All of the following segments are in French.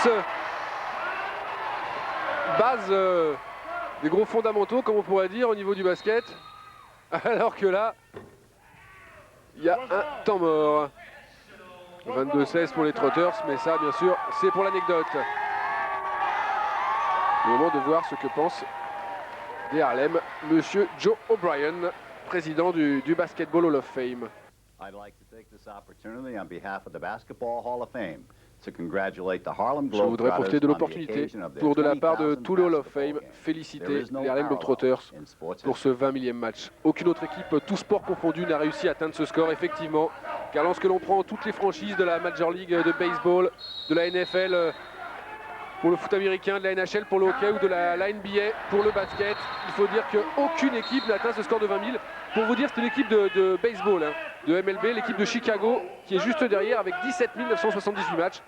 grosses bases, des gros fondamentaux, comme on pourrait dire, au niveau du basket. Alors que là, il y a un temps mort. 22-16 pour les Trotters, mais ça, bien sûr, c'est pour l'anecdote. Le moment de voir ce que pense des Harlem, Monsieur Joe O'Brien, président du Basketball Hall of Fame. I'd like to take this opportunity on behalf of the Basketball Hall of Fame to congratulate the Harlem Globetrotters. Je voudrais profiter de l'opportunité pour, de la part de tout le Hall of Fame, féliciter les Harlem Globetrotters pour ce 20 millième match. Aucune autre équipe, tout sport confondu, n'a réussi à atteindre ce score, effectivement. Car lorsque l'on prend toutes les franchises de la Major League de baseball, de la NFL, pour le foot américain, de la NHL pour le hockey ou de la NBA pour le basket, il faut dire qu'aucune équipe n'a atteint ce score de 20 000. Pour vous dire, c'est l'équipe de baseball, hein, de MLB, l'équipe de Chicago, qui est juste derrière avec 17 978 matchs.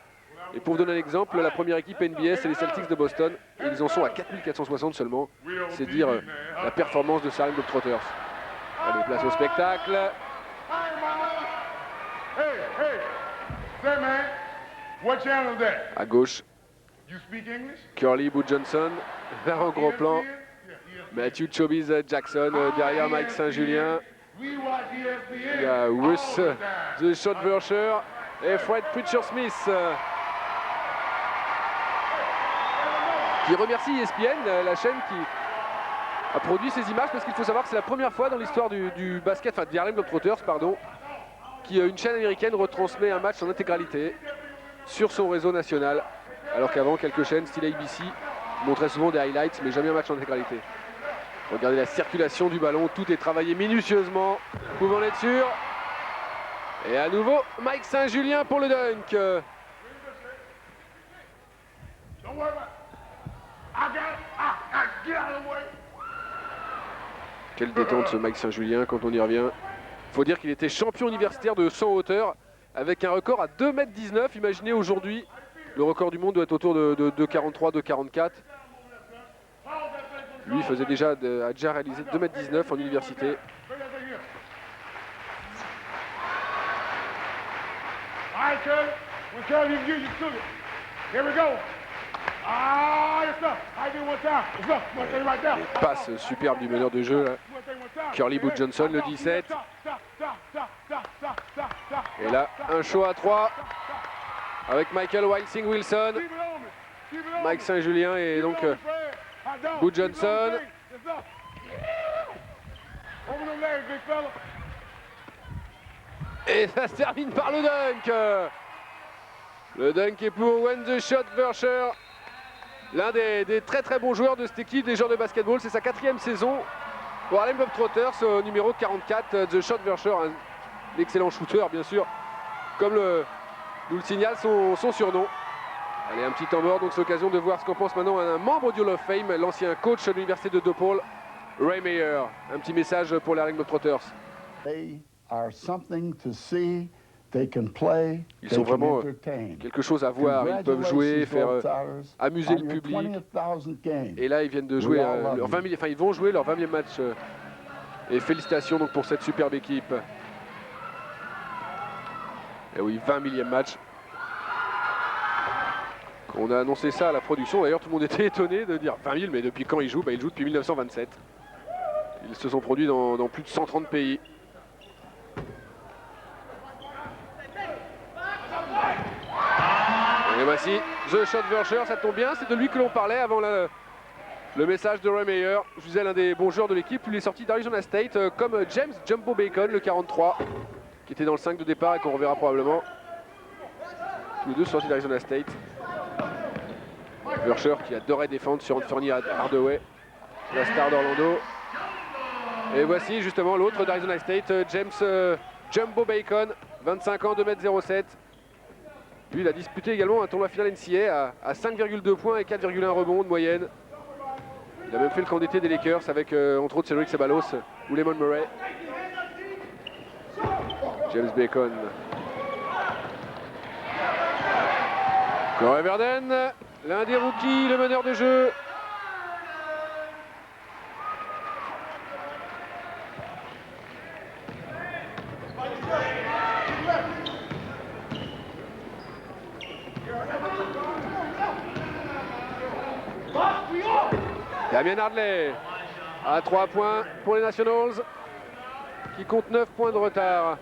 Et pour vous donner un exemple, la première équipe NBA, c'est les Celtics de Boston. Et ils en sont à 4 460 seulement. C'est dire la performance de ces Harlem Globetrotters. Allez, place au spectacle. À gauche, Curly Boo Johnson, vers un gros plan. Matthew Chobiz Jackson, derrière Mike Saint-Julien. Il y a Russ The Shot Versher et Fred Preacher Smith. Qui remercie ESPN, la chaîne qui a produit ces images, parce qu'il faut savoir que c'est la première fois dans l'histoire du basket, enfin des Harlem Globetrotters, pardon, qu'une chaîne américaine retransmet un match en intégralité sur son réseau national, alors qu'avant quelques chaînes style ABC montraient souvent des highlights mais jamais un match en intégralité. Regardez la circulation du ballon, tout est travaillé minutieusement, vous pouvez en être sûr. Et à nouveau Mike Saint-Julien pour le dunk. Quelle détente ce Mike Saint-Julien quand on y revient. Il faut dire qu'il était champion universitaire de 100 hauteur avec un record à 2,19 m. Imaginez aujourd'hui, le record du monde doit être autour de 2,43, 2,44. Lui a déjà réalisé 2,19 m en université. Et passe superbe du meneur de jeu là. Curly Boo Johnson, le 17. Et là, un show à 3 avec Michael Wilsing Wilson. Mike Saint-Julien et donc Boo Johnson. Et ça se termine par le dunk. Le dunk est pour When the Shot Versher. L'un des très très bons joueurs de cette équipe, des joueurs de basketball. C'est sa 4e saison pour Harlem Globetrotters, au numéro 44, The Shot Versher, un excellent shooter bien sûr, comme nous le signale son surnom. Allez, un petit temps mort, donc c'est l'occasion de voir ce qu'on pense maintenant à un membre du Hall of Fame, l'ancien coach de l'université de DePaul, Ray Meyer. Un petit message pour les Harlem Globetrotters. They are something to see. They can play, ils sont vraiment quelque chose à voir, ils peuvent jouer, faire amuser le public. Et là ils viennent de jouer leur 20 000, enfin ils vont jouer leur 20e match. Et félicitations donc pour cette superbe équipe. Et oui, 20 millième match. On a annoncé ça à la production, d'ailleurs tout le monde était étonné de dire 20 000, mais depuis quand ils jouent? Ils jouent depuis 1927. Ils se sont produits dans plus de 130 pays. Et voici The Shot Versher, ça tombe bien, c'est de lui que l'on parlait avant le message de Ray Meyer. Je vous disais, l'un des bons joueurs de l'équipe, il est sorti d'Arizona State, comme James Jumbo Bacon, le 43, qui était dans le 5 de départ et qu'on reverra probablement. Tous les deux sortis d'Arizona State. Versher qui adorait défendre sur Anthony Hardaway, la star d'Orlando. Et voici justement l'autre d'Arizona State, James Jumbo Bacon, 25 ans, 2,07 m. Lui, il a disputé également un tournoi final NCAA à 5,2 points et 4,1 rebonds de moyenne. Il a même fait le camp d'été des Lakers avec, entre autres, Cedric Ceballos ou Lemon Murray. James Bacon. Corey Verden, l'un des rookies, le meneur de jeu. Damien Hardley à 3 points pour les Nationals qui comptent 9 points de retard.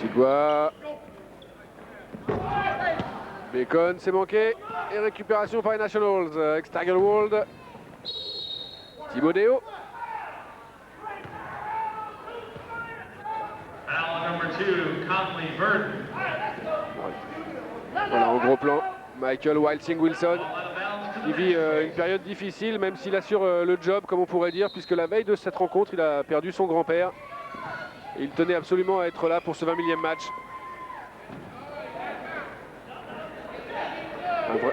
Dubois. Bacon, c'est manqué. Et récupération par les Nationals. Avec Steigerwald. Thibaudéo. Voilà, en gros plan, Michael Wilding Wilson qui vit une période difficile, même s'il assure le job, comme on pourrait dire, puisque la veille de cette rencontre, il a perdu son grand-père. Et il tenait absolument à être là pour ce 20 millième match.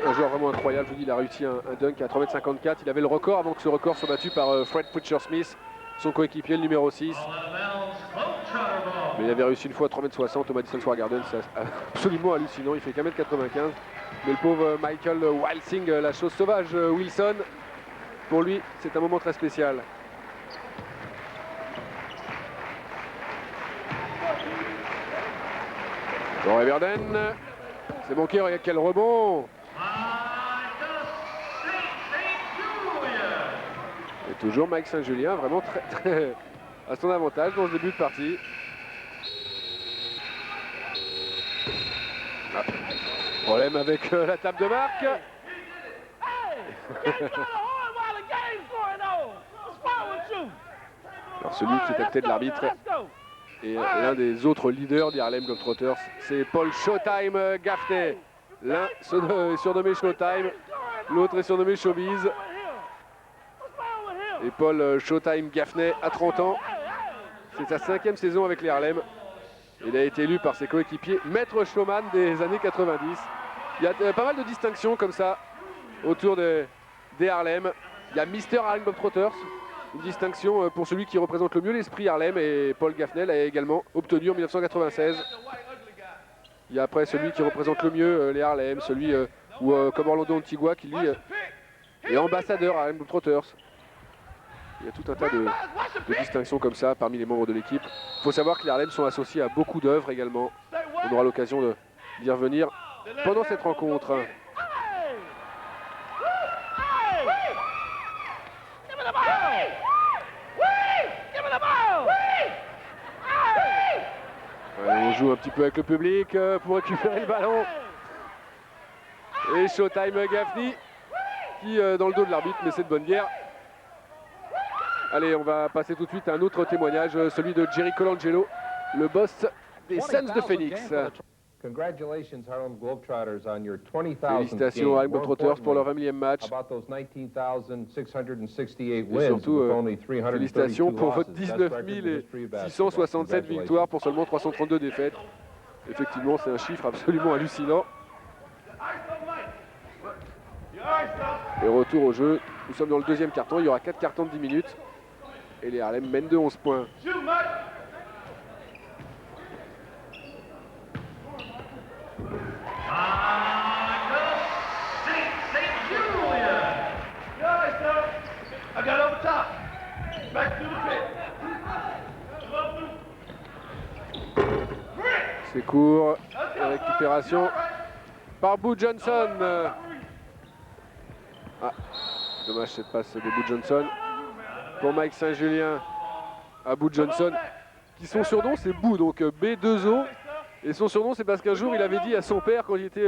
Un joueur vraiment incroyable, je vous dis, il a réussi un dunk à 3,54 m. Il avait le record avant que ce record soit battu par Fred Pritchard-Smith, son coéquipier, le numéro 6. Mais il avait réussi une fois à 3,60 m au Madison Square Garden, c'est absolument hallucinant. Il fait qu'1,95 m. Mais le pauvre Michael Wilding, la chose sauvage, Wilson, pour lui, c'est un moment très spécial. Corey Burden, c'est manqué, regarde quel rebond. Et toujours Mike Saint-Julien, vraiment très à son avantage dans ce début de partie. Ah, problème avec la table de marque. Alors celui qui est à côté de l'arbitre et l'un des autres leaders des Harlem Globetrotters, c'est Paul Showtime Gaffney. L'un est surnommé Showtime, l'autre est surnommé Showbiz. Et Paul Showtime Gaffney a 30 ans. C'est sa 5e saison avec les Harlem. Il a été élu par ses coéquipiers maître showman des années 90. Il y a pas mal de distinctions comme ça autour des Harlem. Il y a Mister Harlem Globetrotters, une distinction pour celui qui représente le mieux l'esprit Harlem, et Paul Gaffney l'a également obtenu en 1996. Il y a après celui qui représente le mieux les Harlem, celui comme Orlando Antigua qui lui est ambassadeur Harlem Globetrotters. Il y a tout un tas de distinctions comme ça parmi les membres de l'équipe. Il faut savoir que les Harlem sont associés à beaucoup d'œuvres également. On aura l'occasion d'y revenir pendant cette rencontre. Allez, on joue un petit peu avec le public pour récupérer le ballon. Et Showtime Gaffney qui dans le dos de l'arbitre, mais c'est de bonne guerre. Allez, on va passer tout de suite à un autre témoignage, celui de Jerry Colangelo, le boss des Suns de Phoenix. Félicitations à Harlem Globetrotters pour leur 20e match. Et surtout, félicitations pour votre 19 667 victoires pour seulement 332 défaites. Effectivement, c'est un chiffre absolument hallucinant. Et retour au jeu, nous sommes dans le deuxième carton, il y aura 4 cartons de 10 minutes. Et les Harlem mènent de 11 points. C'est court. Et récupération par Boo Johnson. Ah, dommage cette passe de Boo Johnson. Pour Mike Saint-Julien à Boo Johnson, qui son surnom c'est Boo, donc B2O. Et son surnom c'est parce qu'un jour il avait dit à son père quand il était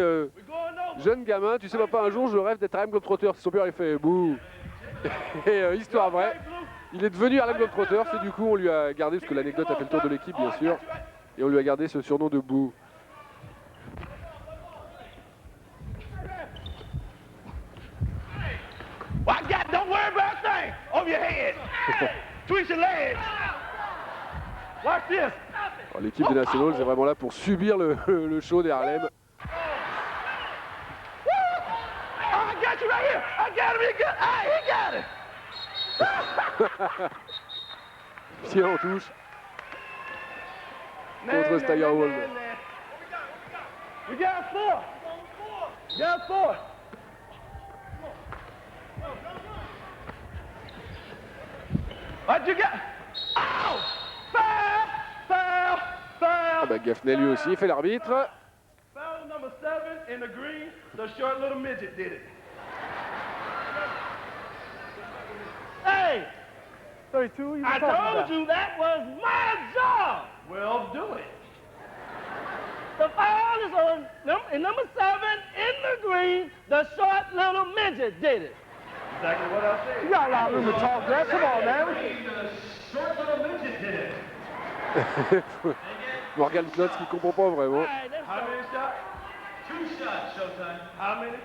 jeune gamin, tu sais papa, un jour je rêve d'être Harlem Globetrotters. Son père il fait Boo. Et histoire vraie, il est devenu Harlem Globetrotters et du coup on lui a gardé, parce que l'anecdote a fait le tour de l'équipe bien sûr, et on lui a gardé ce surnom de Boo. Don't worry about a thing. Over your head. Twist your legs. Watch this. L'équipe des Nationals est vraiment là pour subir le show des Harlem. I got you right here. I got him. He got it. Pied en touche contre Steigerwald. We got 4. Got 4. What you got? Oh! Foul! Foul! Foul! Ah bah Gaffney lui aussi fait l'arbitre. Foul number 7 in the green. The short little midget did it. Hey! 32, I told you that was my job. Well, do it. The foul is on number 7 in the green. The short little midget did it. Exactly what I said. You got a lot of room to talk there. Come on, man. The short little midget did it. Morgan Klotz qui comprend pas vraiment. How many shots? 2 shots, Showtime. How many?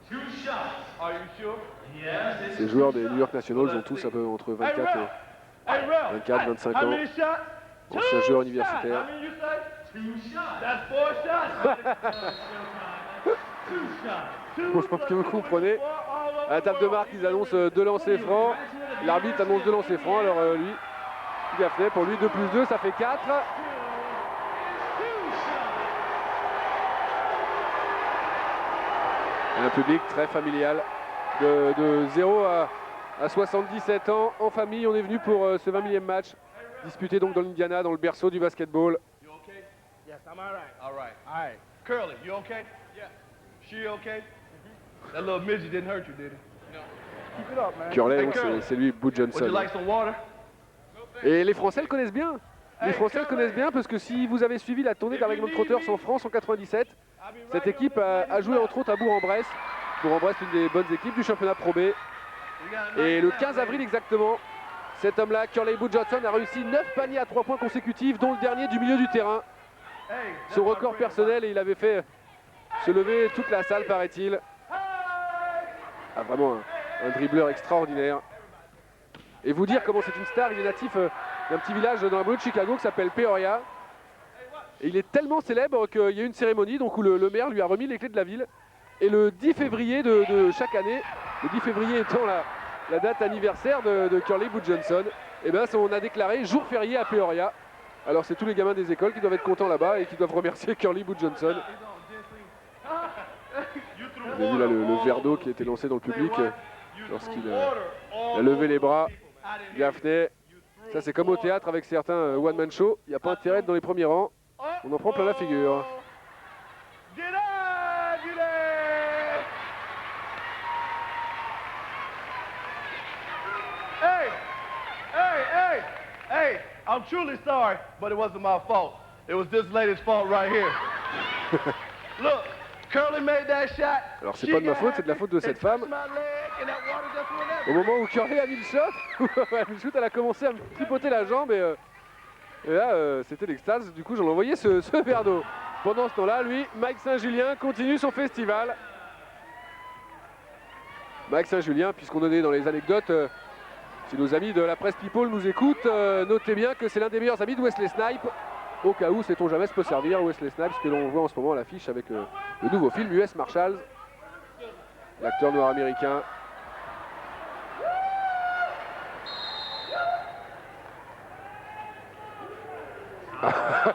2 shots. Are you sure? Yes. Ces joueurs des New York Nationals ont tous un peu entre 24 et 24, 25 ans. Anciens joueurs universitaires. Bon, je pense que vous comprenez. À la table de marque, ils annoncent 2 lancers francs. L'arbitre annonce 2 lancers francs. Alors lui, Gaffney, pour lui, 2 plus 2, ça fait 4. Un public très familial. De 0 à 77 ans, en famille, on est venu pour ce 20 millième match, disputé donc dans l'Indiana, dans le berceau du basketball. You okay? Yes, I'm all right. All right. All right. Curly, you okay? Yeah. She okay? That little midget didn't hurt you, did he? No. Keep it up, man. Curley, donc, c'est lui, Boo Would you Johnson. like some water? Et les Français le connaissent bien. Les Français le connaissent bien parce que si vous avez suivi la tournée d'Harlem Globetrotters en France en 97, cette équipe a joué entre autres à Bourg-en-Bresse. Bourg-en-Bresse, une des bonnes équipes du championnat Pro B. Et le 15 avril exactement, cet homme-là, Curley Boo Johnson, a réussi 9 paniers à 3 points consécutifs, dont le dernier du milieu du terrain. Son record personnel, et il avait fait se lever toute la salle, paraît-il. Ah, vraiment un dribbleur extraordinaire. Et vous dire comment c'est une star, il est natif d'un petit village dans la banlieue de Chicago qui s'appelle Peoria. Et il est tellement célèbre qu'il y a eu une cérémonie donc, où le maire lui a remis les clés de la ville. Et le 10 février de chaque année, le 10 février étant la date anniversaire de Curley Boo Johnson, et ben on a déclaré jour férié à Peoria. Alors c'est tous les gamins des écoles qui doivent être contents là-bas et qui doivent remercier Curley Boo Johnson. Vous avez vu là le verre d'eau qui a été lancé dans le public lorsqu'il a levé les bras. Gaffney, ça c'est comme au théâtre avec certains one-man show, il n'y a pas intérêt d'être dans les premiers rangs, on en prend plein la figure. Hey, I'm truly sorry, but it wasn't my fault. It was this lady's fault right here. Look, Curly made that shot. Alors c'est pas de ma faute, c'est de la faute de cette femme. Au moment où Curly a mis le shot, elle a commencé à me tripoter la jambe et là c'était l'extase. Du coup j'en ai envoyé ce verre d'eau. Pendant ce temps-là, lui, Mike Saint-Julien continue son festival. Mike Saint-Julien, puisqu'on en est dans les anecdotes, si nos amis de la presse People nous écoutent, notez bien que c'est l'un des meilleurs amis de Wesley Snipes. Au cas où, sait-on jamais, ça peut servir Wesley Snipes, que l'on voit en ce moment à l'affiche avec le nouveau film US Marshals. L'acteur noir américain.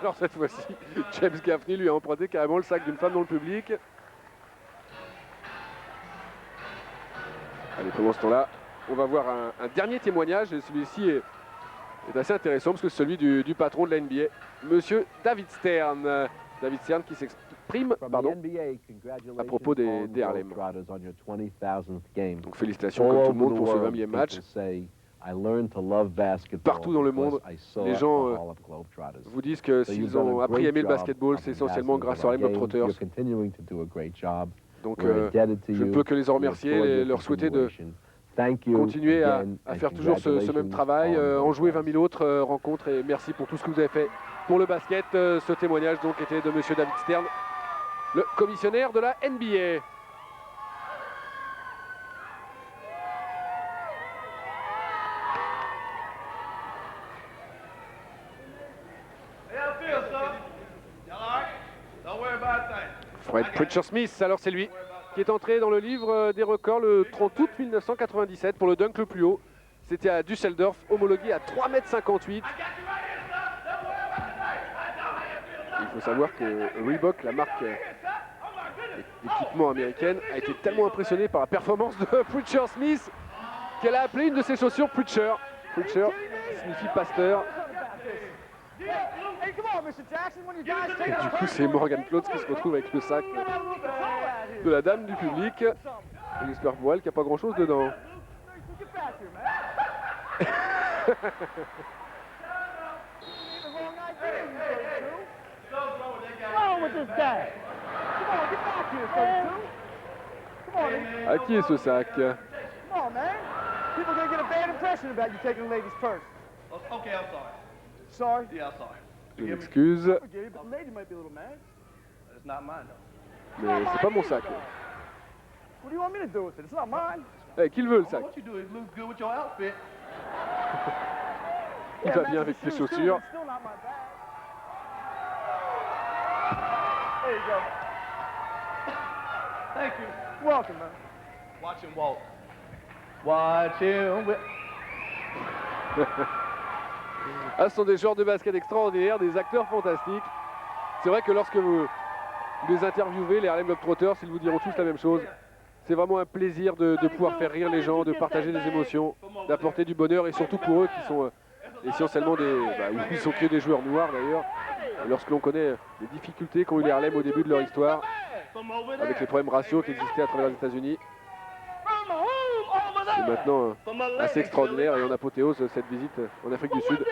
Alors cette fois-ci, James Gaffney lui a emprunté carrément le sac d'une femme dans le public. Allez, pendant ce temps-là, on va voir un dernier témoignage, et celui-ci est assez intéressant parce que c'est celui du patron de la NBA, monsieur David Stern. David Stern qui s'exprime à propos des Harlem. Donc félicitations comme tout le monde pour ce 20e match. Partout dans le monde, les gens vous disent que s'ils ont appris à aimer le basketball, c'est essentiellement grâce aux Harlem Globetrotters. Donc je ne peux que les en remercier et leur souhaiter de continuer à faire toujours ce même travail, en jouer 20 000 autres rencontres, et merci pour tout ce que vous avez fait pour le basket. Ce témoignage donc était de monsieur David Stern, le commissionnaire de la NBA. Fred Preacher Smith, alors c'est lui qui est entré dans le livre des records le 30 août 1997 pour le dunk le plus haut. C'était à Düsseldorf, homologué à 3,58 m. Il faut savoir que Reebok, la marque d'équipement américaine, a été tellement impressionnée par la performance de Preacher Smith qu'elle a appelé une de ses chaussures Preacher. Preacher signifie pasteur. Hey, come on, Mr. Jackson, when you guys Et take du coup, c'est Morgan Klotz qui se retrouve avec le sac de la dame du public. J'espère pour elle qu'il n'y a pas grand-chose dedans. Get back here, man. The wrong idea, you 32. What's wrong with this guy? Come on, get back here, 32. Come on, man. À qui est ce sac? Come on, man. People are gonna get a bad impression about you taking the lady's purse. Okay, I'm sorry. Sorry? Yeah, I'm sorry. Je m'excuse, Forgive you, but the lady might be a little mad. It's not mine, though. mais c'est pas mon sac. What do you want me to do with it? It's not mine. Eh, qui le veut le sac? What you do is look good with your outfit. Il va bien avec tes chaussures. It's still not my bag. There you go. Thank you. Welcome, man. Watch him walk. Watch him whip. Ah, ce sont des joueurs de basket extraordinaires, des acteurs fantastiques. C'est vrai que lorsque vous les interviewez, les Harlem Globetrotters, ils vous diront tous la même chose. C'est vraiment un plaisir de pouvoir faire rire les gens, de partager des émotions, d'apporter du bonheur, et surtout pour eux qui sont essentiellement ils sont que des joueurs noirs d'ailleurs. Lorsque l'on connaît les difficultés qu'ont eu les Harlem au début de leur histoire, avec les problèmes raciaux qui existaient à travers les États-Unis, c'est maintenant assez extraordinaire et en apothéose cette visite en Afrique du Sud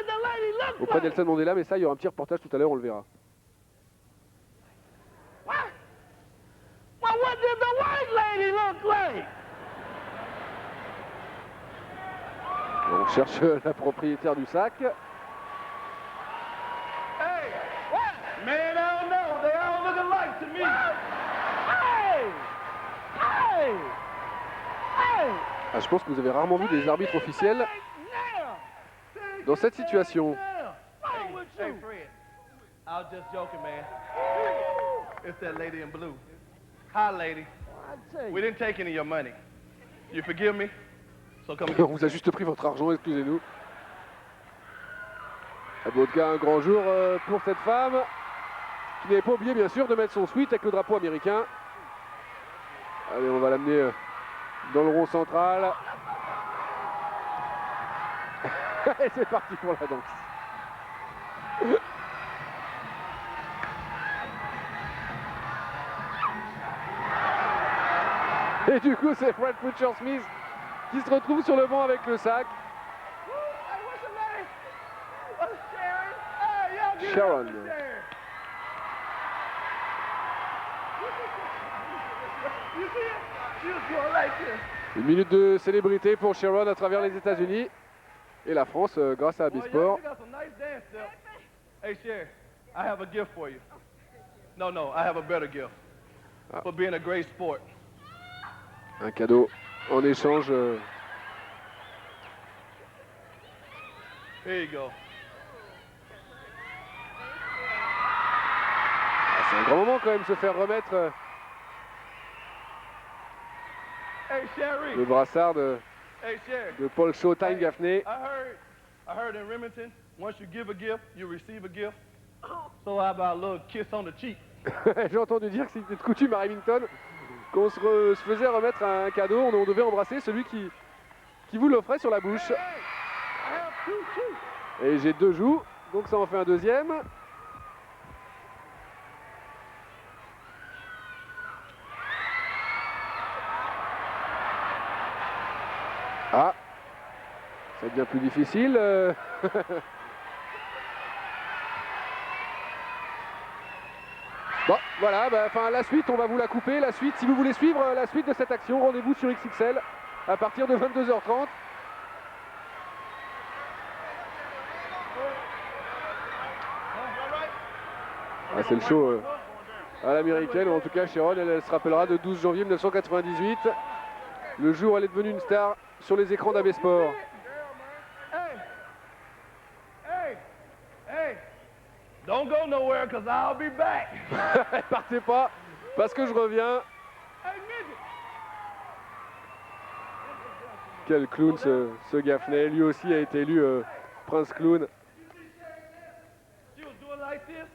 auprès de Nelson Mandela. Mais ça, il y aura un petit reportage tout à l'heure, on le verra. Well, what did the white lady look like? On cherche la propriétaire du sac. Hey, what? Man, I don't know. They all look alike to me. Hey! Hey! Hey! Ah, je pense que vous avez rarement vu des arbitres officiels Now! dans cette situation. What's wrong with Hey, you? Fred. I was just joking, man. It's that lady in blue. Hi, lady. I tell We you. didn't take any of your money. You forgive me? So come On here. vous a juste pris votre argent, excusez-nous. À Bodka, un grand jour pour cette femme qui n'avait pas oublié bien sûr de mettre son sweat avec le drapeau américain. Allez, on va l'amener dans le rond central. Et c'est parti pour la danse. Et du coup, c'est Fred Preacher Smith qui se retrouve sur le banc avec le sac. Hey, what's your name? What's Sharon? Hey, y'all get Sharon. up to Sharon. You see it? She was going like this. Une minute de célébrité pour Sharon à travers les États-Unis et la France grâce à Boy, Abisport. you got some nice dance steps. Hey, Sherry, I have a gift for you. No, I have a better gift. For being a great sport. Un cadeau en échange. Here you go. C'est un grand moment quand même se faire remettre Hey, Sherry. le brassard de Hey, Sherry. Paul Showtime Gaffney. I heard in Remington, once you give a gift, you receive a gift. So how about a little kiss on the cheek? J'ai entendu dire que c'était de coutume à Remington qu'on se faisait remettre un cadeau, on devait embrasser celui qui vous l'offrait sur la bouche. I have two cheeks. Et j'ai deux joues, donc ça en fait un deuxième. Ah, ça devient plus difficile. Bon, voilà, la suite, on va vous la couper. La suite, si vous voulez suivre la suite de cette action, rendez-vous sur XXL à partir de 22h30. Ah, c'est le show à l'américaine, ou en tout cas Sharon, elle se rappellera de 12 janvier 1998, le jour où elle est devenue une star sur les écrans d'AB Sport. Hey, don't go nowhere, cause I'll be back. Partez pas, parce que je reviens. Hey, midget. Quel clown ce Gaffney, lui aussi a été élu Prince Clown, She was doing like this.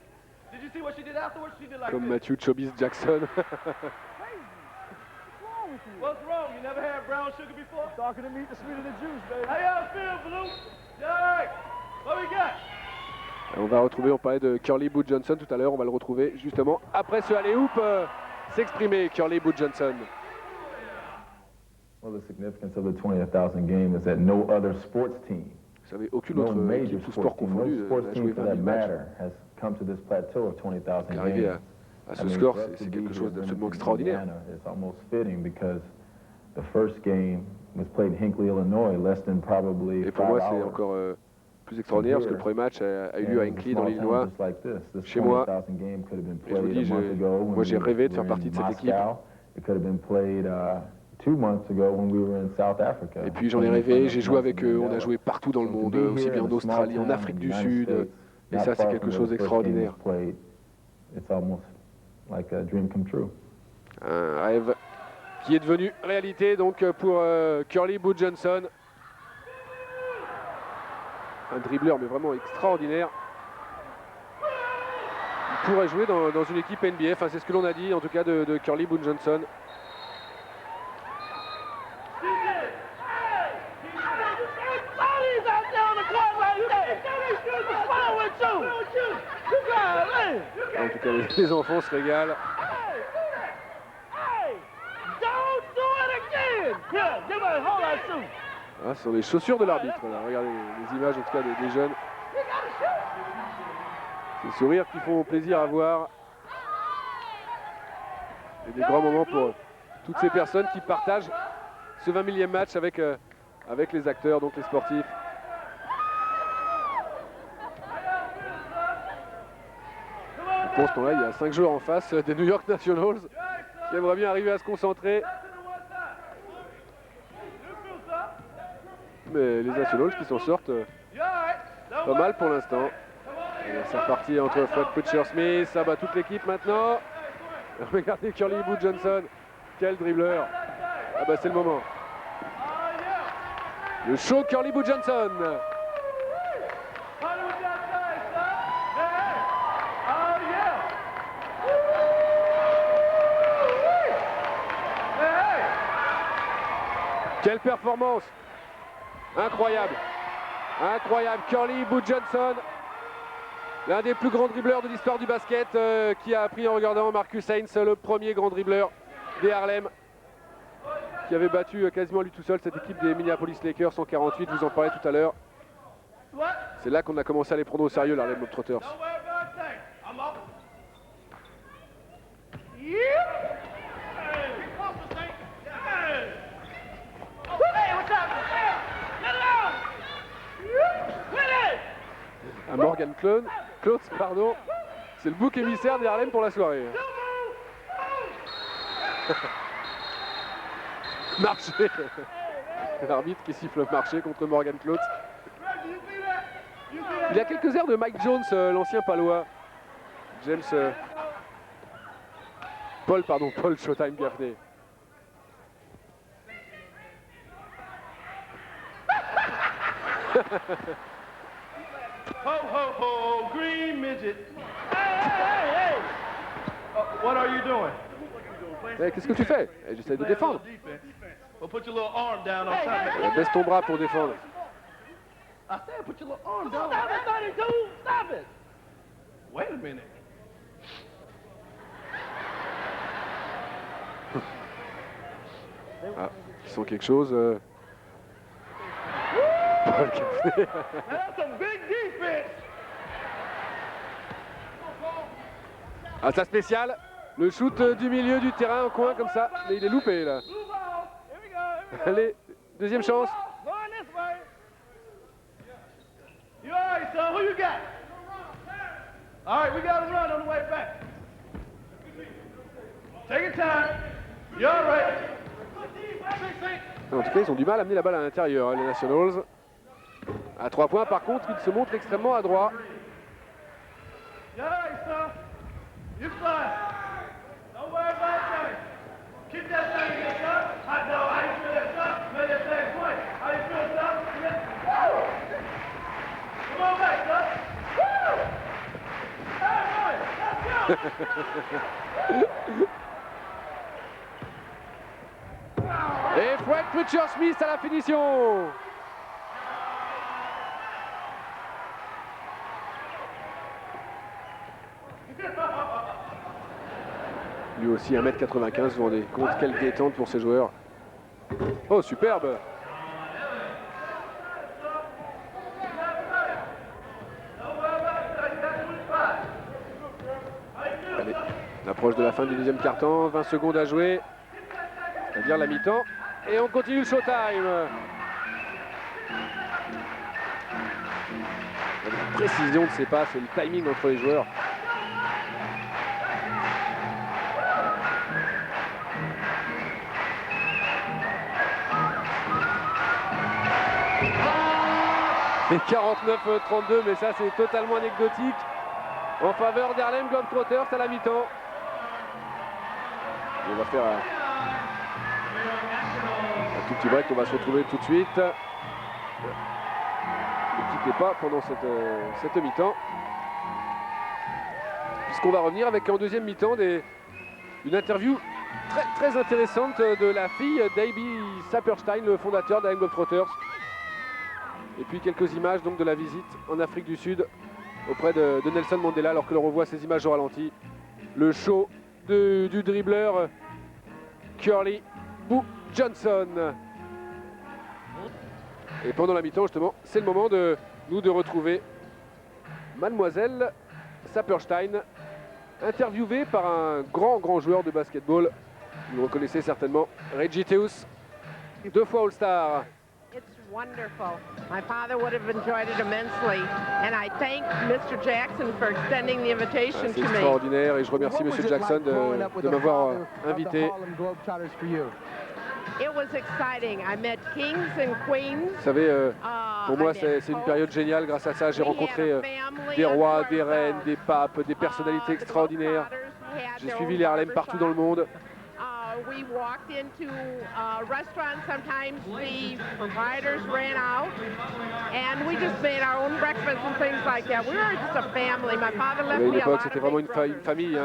Did you see what she did afterwards? She did like comme this. Matthew Chobis Jackson. What's wrong with you. What's wrong? You never had brown sugar before? Darker the meat, the sweeter the juice, baby. How y'all feel, Blue? You all right? What we got? On va retrouver, on parlait de Curly Boo Johnson tout à l'heure, on va le retrouver justement après ce alley-oop s'exprimer, Curly Boo Johnson. Well, the significance of the 20,000 game is that no other sports team, Vous savez, aucune no autre major équipe, tout sports sport team, confondu, no sports n'a joué team for 20 that 000 matchs. matter has come to this plateau of 20,000 Arriver games. à ce score, c'est quelque chose d'absolument extraordinaire. It's almost fitting because the first game was played in Hinckley, Illinois, less than probably Et pour 5 moi, c'est hours. encore plus extraordinaire parce que le premier match a eu lieu à Hinckley dans l'Illinois. Chez moi, et je vous dis, moi j'ai rêvé de faire partie de cette équipe. Et puis j'en ai rêvé, j'ai joué avec eux, on a joué partout dans le monde, aussi bien en Australie, en Afrique du Sud, et ça c'est quelque chose d'extraordinaire. Un rêve qui est devenu réalité donc pour Curly Boo Johnson. Un dribbleur mais vraiment extraordinaire. Il pourrait jouer dans une équipe NBA, enfin c'est ce que l'on a dit en tout cas de Curly Boo Johnson. En tout cas les enfants se régalent. Ah, ce sont les chaussures de l'arbitre. Regardez les images en tout cas des jeunes. Ces sourires qui font plaisir à voir. Et des grands moments pour toutes ces personnes qui partagent ce 20 000e match avec les acteurs, donc les sportifs. Pour ce temps-là, il y a 5 joueurs en face des New York Nationals qui aimeraient bien arriver à se concentrer. Mais les Nationals qui s'en sortent pas mal pour l'instant. C'est reparti entre Fred Pritchard-Smith, ça bat toute l'équipe maintenant. Regardez Curly Boo Johnson, quel dribbleur. Ah bah c'est le moment. Le show Curly Boo Johnson. Quelle performance! Incroyable! Incroyable! Curly Boo Johnson, l'un des plus grands dribbleurs de l'histoire du basket, qui a appris en regardant Marcus Heinz, le premier grand dribbleur des Harlem, qui avait battu quasiment lui tout seul cette équipe des Minneapolis Lakers 148, vous en parlez tout à l'heure. C'est là qu'on a commencé à les prendre au sérieux, l'Harlem Globetrotters. À Morgan Klotz, pardon, c'est le bouc émissaire des Harlem pour la soirée. Marché. L'arbitre qui siffle marché contre Morgan Klotz. Il y a quelques airs de Mike Jones, l'ancien palois. Paul Showtime Gaffney. Ho, ho, ho, green midget. Hey! What are you doing? Qu'est-ce que tu fais? J'essaie de défendre. Well, put your little arm down on top. Baisse ton bras pour défendre. I said put your little arm down. Stop it, 32! Stop it! Wait a minute. Ah, ils sont quelque chose. Paul Gaffney. That's some big defense. Ah, sa spéciale, le shoot du milieu du terrain en coin comme ça, mais il est loupé là. Allez, deuxième chance. You all right, son? Who you got? All right, we got to run on the way back. Take your time. You all right? En tout cas, ils ont du mal à amener la balle à l'intérieur, hein, les Nationals. À 3 points, par contre, ils se montrent extrêmement adroits. You all right, son? You fine. Don't worry about that. Keep that thing in, son. Hot dog, how you feel that, son? Made that thing point. How you feel, son? Come on back, son. Woo! Hey, boy, let's go! Fred Pritchard-Smith à la finition. Lui aussi 1m95, vous vous rendez compte, quelle détente pour ces joueurs. Oh, superbe. Allez, on approche de la fin du deuxième quart-temps, 20 secondes à jouer, c'est-à-dire la mi-temps, et on continue le showtime. La précision de ces passes et le timing entre les joueurs. Et 49-32, mais ça c'est totalement anecdotique en faveur d'Harlem Globetrotters à la mi-temps. On va faire un tout petit break, on va se retrouver tout de suite. Ne quittez pas pendant cette mi-temps, puisqu'on va revenir avec en deuxième mi-temps une interview très intéressante de la fille d'Aby Saperstein, le fondateur d'Harlem Globetrotters. Et puis quelques images donc de la visite en Afrique du Sud auprès de Nelson Mandela, alors que l'on revoit ces images au ralenti. Le show du dribbleur Curly Boo Johnson. Et pendant la mi-temps justement, c'est le moment de retrouver Mademoiselle Saperstein, interviewée par un grand joueur de basketball. Vous le reconnaissez certainement, Reggie Theus, 2 fois All-Star. It's wonderful. My father would have enjoyed it immensely, and I thank Mr. Jackson for extending the invitation to C'est me. extraordinaire et je remercie M. Jackson de m'avoir invité. It was exciting. I met kings and queens. Vous savez, pour moi, c'est une période géniale. Grâce à ça, j'ai rencontré des rois, des reines, des papes, des personnalités extraordinaires. J'ai suivi les Harlem partout dans le monde. We walked into restaurants. Sometimes the providers ran out, and we just made our own breakfast and things like that. We were just a family. My father left À me a l'époque, lot c'était of vraiment big une famille.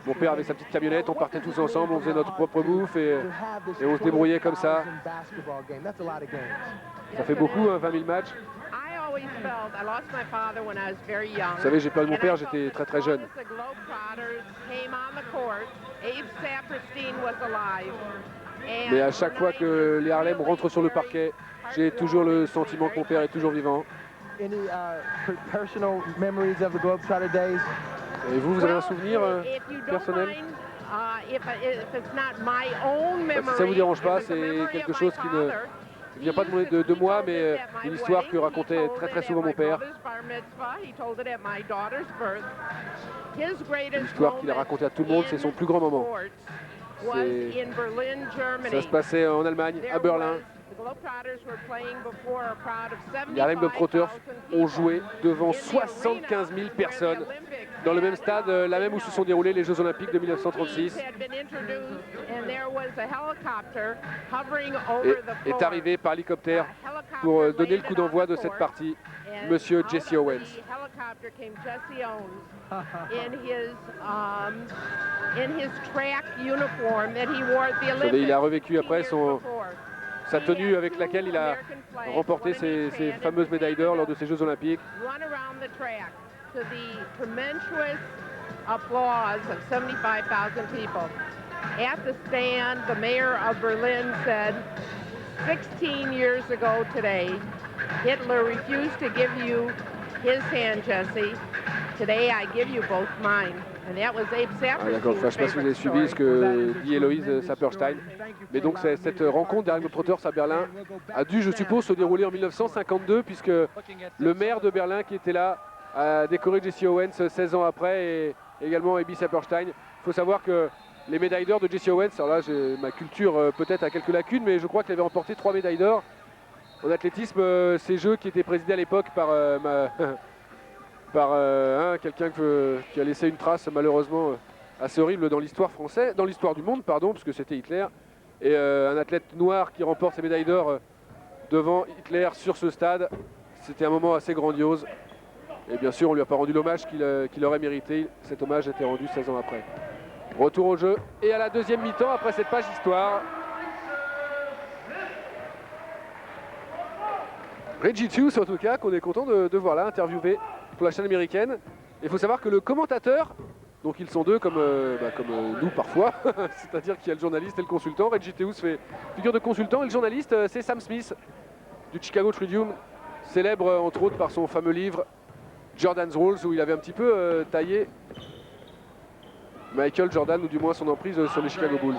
Mon père avait sa petite camionnette, on partait tous ensemble, on faisait notre propre bouffe et on se débrouillait comme ça. Ça fait beaucoup, 20 000 matchs. Vous savez, j'ai perdu mon père, j'étais très jeune. Mais à chaque fois que les Harlem rentrent sur le parquet, j'ai toujours le sentiment que mon père est toujours vivant. Et vous avez un souvenir personnel? Si ça vous dérange pas, c'est quelque chose qui ne vient pas de moi, mais une histoire que racontait très souvent mon père. Une histoire qu'il a racontée à tout le monde, c'est son plus grand moment. Ça se passait en Allemagne, à Berlin. Les Harlem Globetrotters ont joué devant 75 000 personnes dans le même stade, là même où se sont déroulés les Jeux Olympiques de 1936. Et est arrivé par hélicoptère pour donner le coup d'envoi de cette partie, Monsieur Jesse Owens. Il a revécu après sa tenue avec laquelle il a remporté ces fameuses médailles d'or lors de ces Jeux Olympiques. At the stand, the mayor of Berlin said, 16 years ago today, Hitler refused to give you his hand, Jesse. Today, I give you both mine. And that was Abe Saperstein's d'accord, je ne sais pas si vous avez suivi ce que dit Héloïse Saperstein. Mais donc cette rencontre d'Harlem Globetrotters à Berlin a dû, je suppose, se dérouler en 1952, puisque le maire de Berlin qui était là a décoré Jesse Owens 16 ans après, et également Abe Saperstein. Il faut savoir que les médailles d'or de Jesse Owens, alors là ma culture peut-être a quelques lacunes, mais je crois qu'il avait remporté 3 médailles d'or en athlétisme, ces jeux qui étaient présidés à l'époque par, quelqu'un qui a laissé une trace malheureusement assez horrible dans l'histoire française, dans l'histoire du monde, pardon, parce que c'était Hitler, et un athlète noir qui remporte ses médailles d'or devant Hitler sur ce stade. C'était un moment assez grandiose, et bien sûr on lui a pas rendu l'hommage qu'il aurait mérité. Cet hommage a été rendu 16 ans après. Retour au jeu et à la deuxième mi-temps après cette page histoire. Reggie Hughes, en tout cas, qu'on est content de voir là, interviewé pour la chaîne américaine. Il faut savoir que le commentateur, donc ils sont deux comme nous parfois, c'est-à-dire qu'il y a le journaliste et le consultant. Reggie Hughes fait figure de consultant et le journaliste, c'est Sam Smith du Chicago Tribune, célèbre entre autres par son fameux livre Jordan's Rules, où il avait un petit peu taillé Michael Jordan, ou du moins son emprise sur les Chicago Bulls.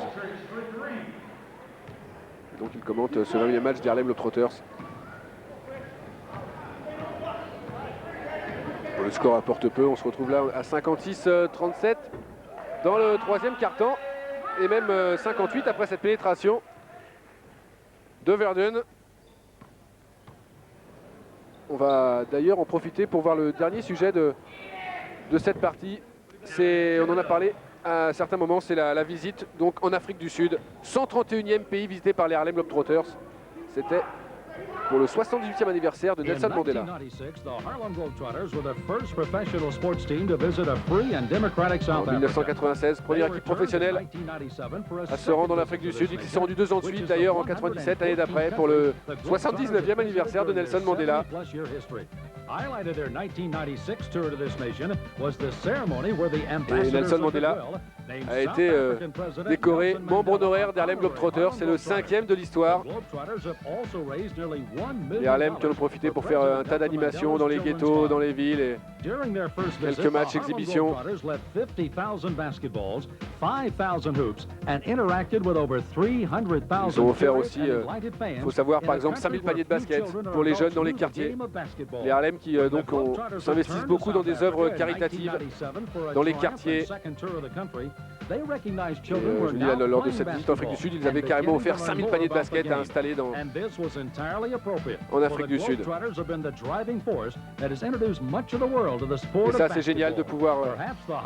Donc il commente ce 20e match des Harlem Globetrotters. Le score apporte peu, on se retrouve là à 56-37 dans le troisième quart-temps et même 58 après cette pénétration de Verdun. On va d'ailleurs en profiter pour voir le dernier sujet de cette partie. On en a parlé à certains moments, c'est la visite donc en Afrique du Sud, 131e pays visité par les Harlem Globetrotters. C'était pour le 78e anniversaire de Nelson Mandela. En 1996, première équipe professionnelle à se rendre en Afrique du Sud. Ils se sont rendus 2 ans de suite d'ailleurs en 97, l'année d'après, pour le 79e anniversaire de Nelson Mandela. Et Nelson Mandela a été décoré membre honoraire des Harlem Globetrotters. C'est le 5e de l'histoire. Les Harlem qui en ont profité pour faire un tas d'animations dans les ghettos, dans les villes et quelques matchs exhibitions. Ils ont offert aussi, il faut savoir par exemple 5000 paniers de basket pour les jeunes dans les quartiers. Les Harlem qui s'investissent beaucoup dans des œuvres caritatives dans les quartiers. Je dis là, lors de cette visite en Afrique du Sud, ils avaient carrément offert 5000 paniers de basket à installer en Afrique du Sud. Et ça, c'est génial de pouvoir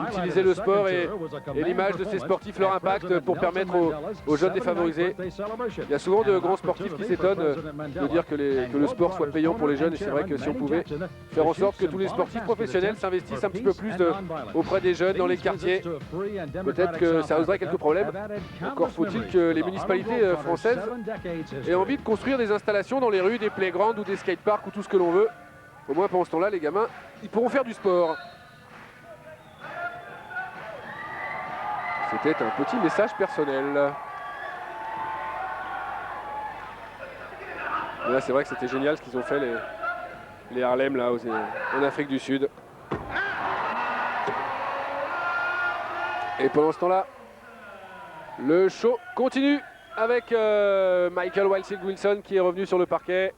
utiliser le sport et l'image de ces sportifs, leur impact pour permettre aux jeunes défavorisés. Il y a souvent de grands sportifs qui s'étonnent de dire que le sport soit payant pour les jeunes, et c'est vrai que si on pouvait faire en sorte que tous les sportifs professionnels s'investissent un petit peu plus auprès des jeunes dans les quartiers, peut-être que ça poserait quelques problèmes. Encore faut-il que les municipalités françaises aient envie de construire des installations dans les rues, des playgrounds ou des skateparks ou tout ce que l'on veut. Au moins pendant ce temps-là, les gamins, ils pourront faire du sport. C'était un petit message personnel. Mais là, c'est vrai que c'était génial ce qu'ils ont fait les Harlem là en Afrique du Sud. Et pendant ce temps-là, le show continue avec Michael Wild Wilson qui est revenu sur le parquet.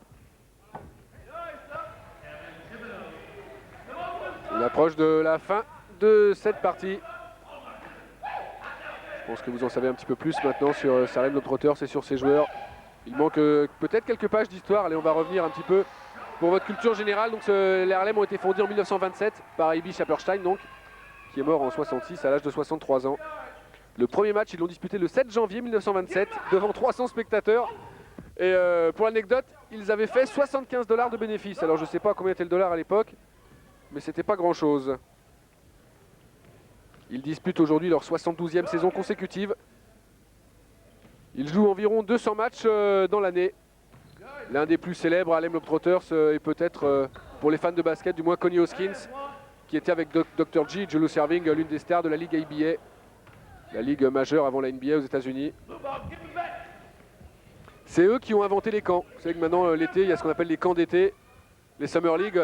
On approche de la fin de cette partie. Je pense que vous en savez un petit peu plus maintenant sur Harlem Globetrotters et sur ses joueurs. Il manque peut-être quelques pages d'histoire. Allez, on va revenir un petit peu pour votre culture générale. Donc, les Harlem ont été fondés en 1927 par A.B. Shepperstein, donc, qui est mort en 66 à l'âge de 63 ans. Le premier match, ils l'ont disputé le 7 janvier 1927 devant 300 spectateurs. Et pour l'anecdote, ils avaient fait $75 de bénéfices. Alors je ne sais pas combien était le dollar à l'époque, mais c'était pas grand-chose. Ils disputent aujourd'hui leur 72e saison consécutive. Ils jouent environ 200 matchs dans l'année. L'un des plus célèbres, Harlem Globetrotters, est peut-être, pour les fans de basket, du moins Connie Hoskins, qui était avec Dr. G, Julius Erving, l'une des stars de la Ligue ABA, la ligue majeure avant la NBA aux États-Unis. C'est eux qui ont inventé les camps. Vous savez que maintenant, l'été, il y a ce qu'on appelle les camps d'été, les Summer League.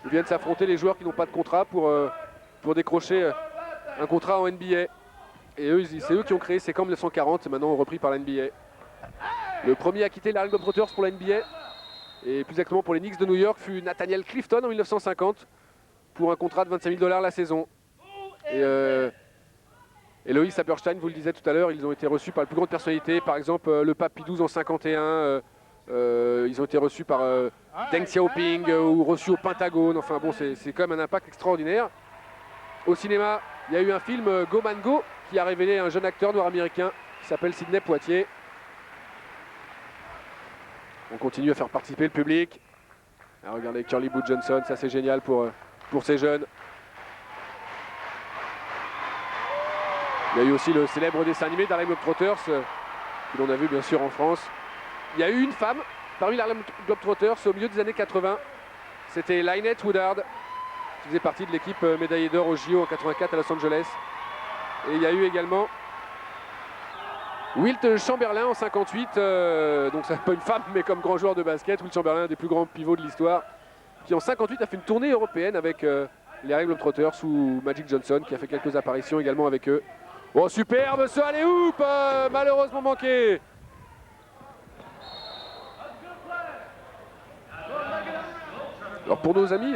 Ils viennent s'affronter les joueurs qui n'ont pas de contrat pour décrocher un contrat en NBA. Et c'est eux qui ont créé ces camps 1940, maintenant repris par la NBA. Le premier à quitter les Harlem Globetrotters pour la NBA, et plus exactement pour les Knicks de New York, fut Nathaniel Clifton en 1950 pour un contrat de $25 000 la saison. Et Loïs Saperstein, vous le disiez tout à l'heure, ils ont été reçus par les plus grandes personnalités, par exemple le pape Pie XII en 51, ils ont été reçus par Deng Xiaoping ou reçus au Pentagone. Enfin bon, c'est quand même un impact extraordinaire. Au cinéma, il y a eu un film Go Man Go qui a révélé un jeune acteur noir américain qui s'appelle Sidney Poitier. On continue à faire participer le public. Ah, regardez Curly Boo Johnson, ça c'est génial pour ces jeunes. Il y a eu aussi le célèbre dessin animé d'Harlem Globetrotters, que l'on a vu bien sûr en France. Il y a eu une femme parmi les Harlem Globetrotters au milieu des années 80. C'était Lynette Woodard qui faisait partie de l'équipe médaillée d'or au JO en 84 à Los Angeles. Et il y a eu également Wilt Chamberlain en 58, donc c'est pas une femme mais comme grand joueur de basket. Wilt Chamberlain, un des plus grands pivots de l'histoire, qui en 58 a fait une tournée européenne avec les Harlem Globetrotters sous Magic Johnson, qui a fait quelques apparitions également avec eux. Oh superbe ce alley-oop, malheureusement manqué. Alors pour nos amis,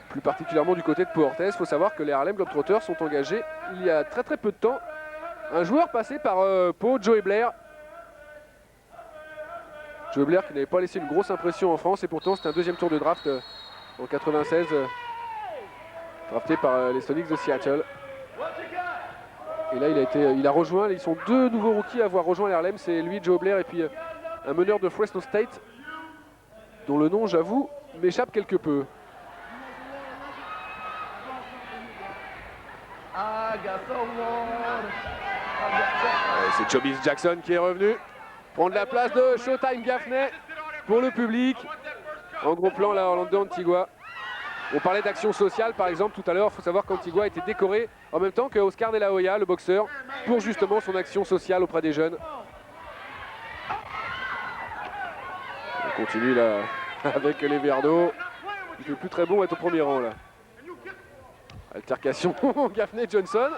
plus particulièrement du côté de Pau Orthez, il faut savoir que les Harlem Globetrotters sont engagés il y a très peu de temps. Un joueur passé par Pau, Joey Blair. Joey Blair qui n'avait pas laissé une grosse impression en France et pourtant c'était un deuxième tour de draft en 96, drafté par les Sonics de Seattle. Et là il a rejoint, ils sont deux nouveaux rookies à avoir rejoint les Harlem, c'est lui, Joey Blair et puis un meneur de Fresno State dont le nom, j'avoue, m'échappe quelque peu. C'est Chobiz Jackson qui est revenu prendre la place de Showtime Gaffney pour le public. En gros plan là, Orlando Antigua. On parlait d'action sociale par exemple tout à l'heure. Il faut savoir qu'Antigua a été décoré en même temps que Oscar De La Hoya, le boxeur, pour justement son action sociale auprès des jeunes. On continue là avec les verres d'eau. Il fait plus très bon être au premier rang là. Altercation Gaffney-Johnson.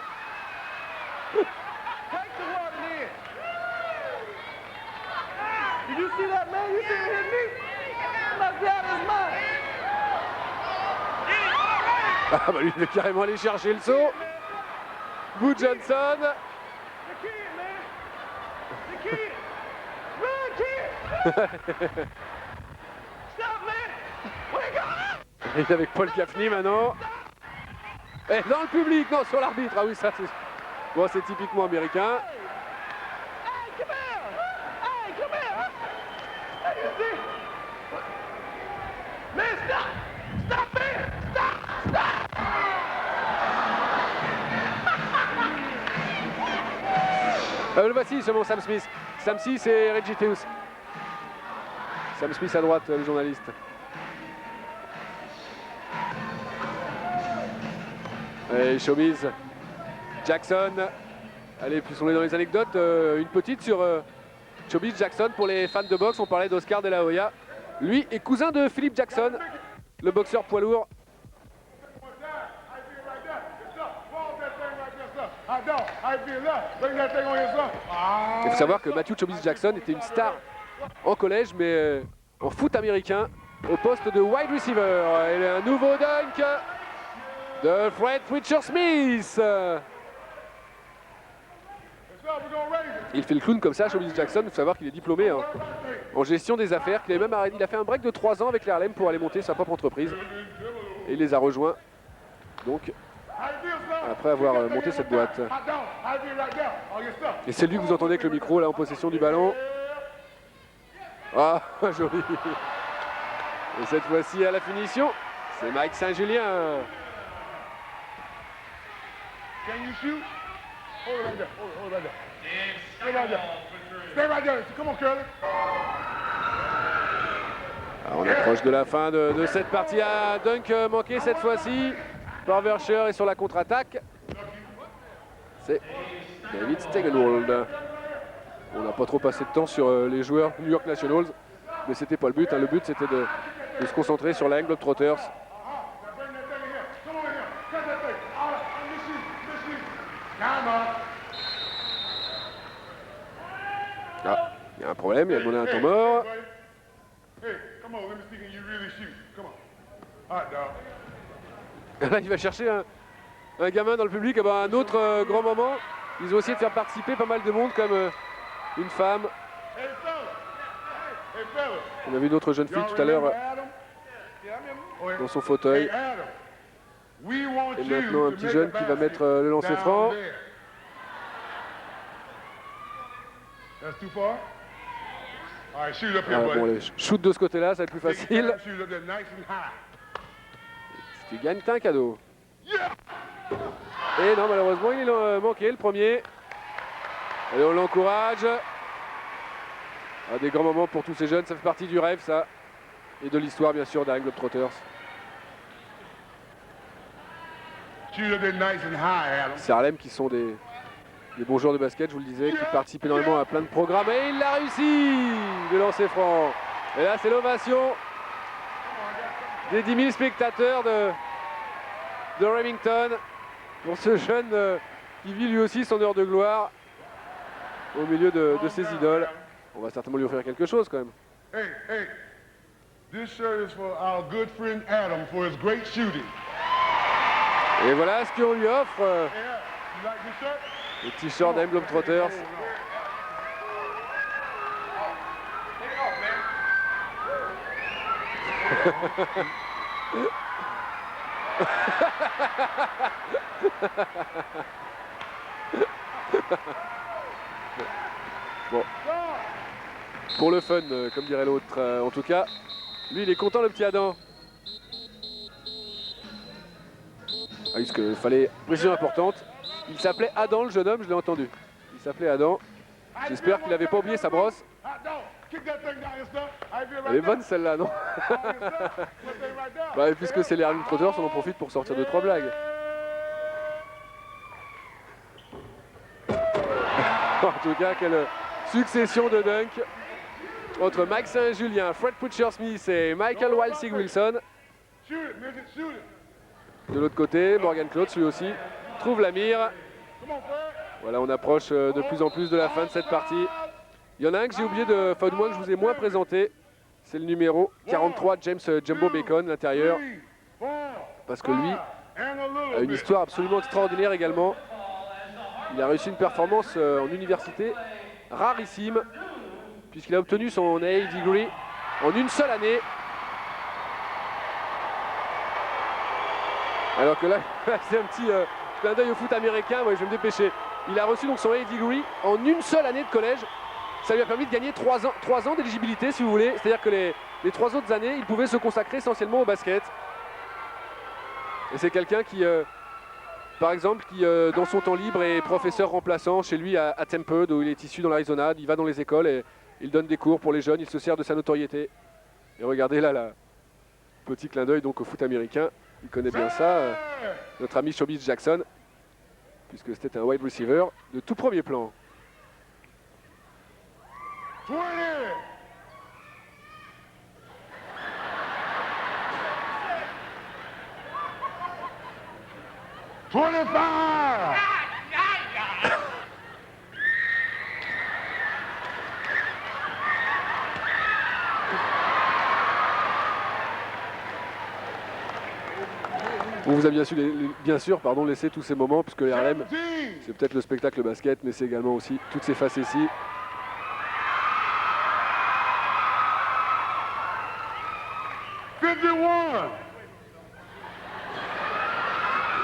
Did you see that man? You see him hit me? Knocked out his mind. Ah bah lui il est carrément allé chercher le saut. Boo Johnson. The kid, man. The kid. Run, kid. Stop, man. Wake up. Il est avec Paul Gaffney maintenant. Et dans le public, non, sur l'arbitre. Ah oui, ça c'est... Bon, c'est typiquement américain. Hey, come here. Hey, come here. Hey, you see? Man, stop. Stop, man. Stop. Stop. Le voici, seulement Sam Smith. Sam Smith et Reggie Theus. Sam Smith à droite, le journaliste. Et Chobiz Jackson. Allez, puis on est dans les anecdotes. Une petite sur Chobiz Jackson pour les fans de boxe. On parlait d'Oscar De La Hoya. Lui est cousin de Philip Jackson, le boxeur poids lourd. Il faut savoir que Matthew Chobiz Jackson était une star en collège, mais en foot américain, au poste de wide receiver. Et un nouveau dunk de Fred Twitcher Smith. Il fait le clown comme ça, Chobiz Jackson. Il faut savoir qu'il est diplômé en gestion des affaires. Il a fait un break de 3 ans avec les Harlem pour aller monter sa propre entreprise. Et il les a rejoints. Donc, après avoir monté cette boîte. Et c'est lui que vous entendez avec le micro là en possession du ballon. Ah, joli. Et cette fois-ci à la finition, c'est Mike Saint-Julien. Can you shoot? Hold it right there. Hold it right there. Stay right there. Stay right there. Come on, Curly. On approche de la fin de cette partie à dunk manqué cette fois-ci par Vercher et sur la contre-attaque. C'est David Stegenwald. On n'a pas trop passé de temps sur les joueurs New York Nationals, mais c'était pas le but. Le but c'était de se concentrer sur la Globetrotters. Ah, il y a un problème, il a demandé un temps mort. Là, il va chercher un gamin dans le public. Ah bah, un autre grand moment. Ils ont essayé de faire participer pas mal de monde, comme une femme. On a vu une autre jeune fille tout à l'heure dans son fauteuil. Et maintenant un petit jeune qui va mettre le lancer franc. Bon, les shoot de ce côté-là, ça va être plus facile. Si tu gagnes, t'as un cadeau. Et non, malheureusement, il a manqué le premier. Allez, on l'encourage. Des grands moments pour tous ces jeunes, ça fait partie du rêve ça. Et de l'histoire bien sûr d'Harlem Globetrotters. C'est Harlem qui sont des bons joueurs de basket, je vous le disais, qui participent énormément à plein de programmes. Et il l'a réussi de lancer franc. Et là c'est l'ovation des 10 000 spectateurs de Remington pour ce jeune qui vit lui aussi son heure de gloire au milieu de ses idoles. On va certainement lui offrir quelque chose quand même. Hey, this shirt is for our good friend Adam for his great shooting. Et voilà ce qu'on lui offre. Yeah, you like this shirt? Le t-shirt d'Harlem Globetrotters. Bon. Pour le fun, comme dirait l'autre. En tout cas, lui, il est content, le petit Adam. Ah, parce qu'il fallait précision importante. Il s'appelait Adam, le jeune homme, je l'ai entendu. Il s'appelait Adam. J'espère qu'il n'avait pas oublié sa brosse. Elle est bonne celle-là, non? Bah, puisque c'est les Harlem Globetrotters, on en profite pour sortir 2-3 blagues. En tout cas, quelle succession de dunks entre Mike Saint-Julien, Fred Pritchard-Smith et Michael Wilsing-Wilson. De l'autre côté, Morgan Klotz, lui aussi, trouve la mire. Voilà, on approche de plus en plus de la fin de cette partie. Il y en a un que j'ai oublié enfin du moins que je vous ai moins présenté. C'est le numéro 43, James Jumbo Bacon, l'intérieur. Parce que lui a une histoire absolument extraordinaire également. Il a réussi une performance en université rarissime, puisqu'il a obtenu son AA degree en une seule année. Alors que là, c'est un petit clin d'œil au foot américain, moi je vais me dépêcher. Il a reçu donc son AA degree en une seule année de collège. Ça lui a permis de gagner 3 ans d'éligibilité, si vous voulez. C'est-à-dire que les 3 autres années, il pouvait se consacrer essentiellement au basket. Et c'est quelqu'un qui, par exemple, qui dans son temps libre est professeur remplaçant chez lui à Tempe, où il est issu dans l'Arizona. Il va dans les écoles et il donne des cours pour les jeunes. Il se sert de sa notoriété. Et regardez là, petit clin d'œil donc au foot américain. Il connaît bien ça, notre ami Showbiz Jackson, puisque c'était un wide receiver de tout premier plan. 20. 25. On vous a bien sûr laissé tous ces moments, puisque les Harlem, c'est peut-être le spectacle basket, mais c'est également aussi toutes ces facéties.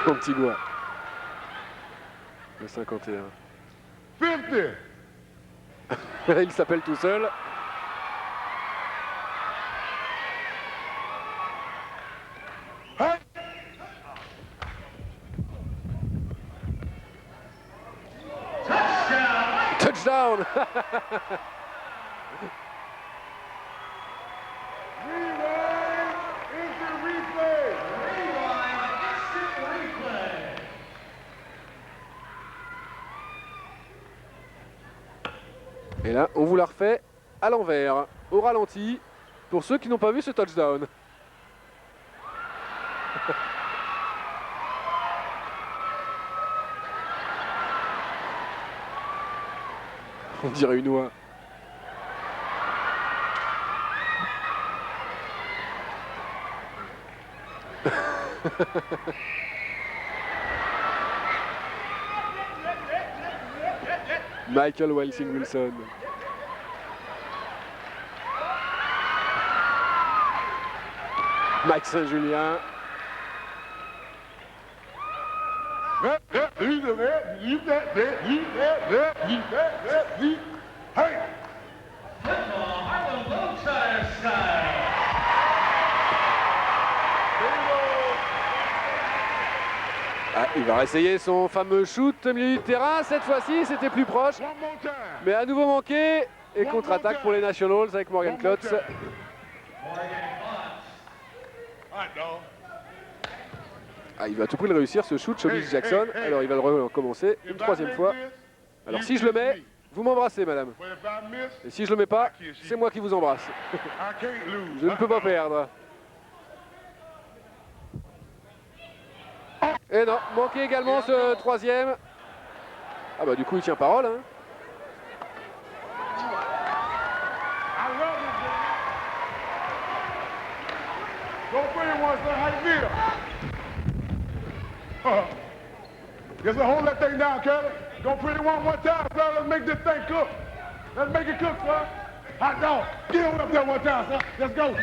Antigua. Le 51. 50. Il s'appelle tout seul. Touchdown. Et là, on vous la refait à l'envers, au ralenti, pour ceux qui n'ont pas vu ce touchdown. On dirait une oie. Michael Wilsing-Wilson. Mike Saint-Julien. Ah, il va essayer son fameux shoot au milieu du terrain. Cette fois-ci, c'était plus proche. Mais à nouveau manqué. Et contre-attaque pour les Nationals avec Morgan Klotz. Ah, il va à tout prix le réussir ce shoot, Showbiz Jackson. Alors il va le recommencer une troisième fois. Alors si je le mets, vous m'embrassez madame. Et si je le mets pas, c'est moi qui vous embrasse. Je ne peux pas perdre. Et non, manqué également ce troisième. Ah bah du coup il tient parole. Hein. Just hold that thing down, Kelly. Go pretty one time, sir. Let's make this thing cook. Let's make it cook, sir. Hot dog. Get on up there one time, sir. Let's go.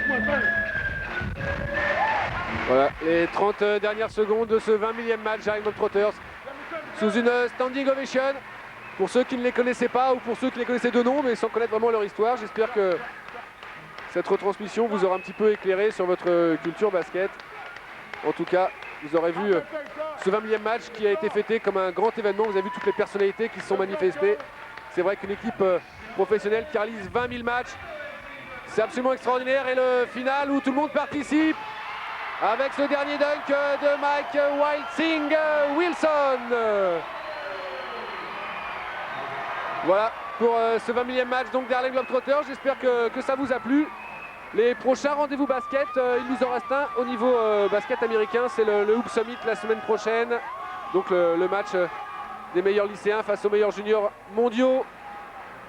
Voilà, les 30 dernières secondes de ce 20 millième match Harlem Globetrotters sous une standing ovation. Pour ceux qui ne les connaissaient pas ou pour ceux qui les connaissaient de nom mais sans connaître vraiment leur histoire, j'espère que cette retransmission vous aura un petit peu éclairé sur votre culture basket. En tout cas, vous aurez vu ce 20 millième match qui a été fêté comme un grand événement. Vous avez vu toutes les personnalités qui se sont manifestées. C'est vrai qu'une équipe professionnelle qui réalise 20 000 matchs, c'est absolument extraordinaire. Et le final où tout le monde participe avec ce dernier dunk de Mike Wildsing Wilson. Voilà pour ce 20 millième match donc des Harlem Globetrotters. J'espère que ça vous a plu. Les prochains rendez-vous basket, il nous en reste un au niveau basket américain, c'est le Hoop Summit la semaine prochaine. Donc le match des meilleurs lycéens face aux meilleurs juniors mondiaux.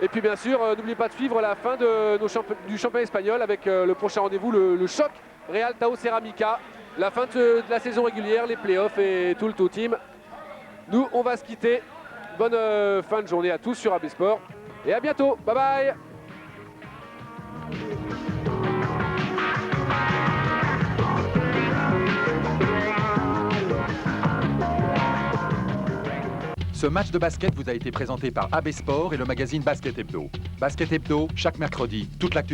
Et puis bien sûr, n'oubliez pas de suivre la fin de du championnat espagnol avec le prochain rendez-vous, le choc Real Tao Ceramica. La fin de la saison régulière, les playoffs et tout le tout team. Nous, on va se quitter. Bonne fin de journée à tous sur AB Sport. Et à bientôt. Bye bye. Ce match de basket vous a été présenté par AB Sport et le magazine Basket Hebdo. Basket Hebdo, chaque mercredi, toute l'actu.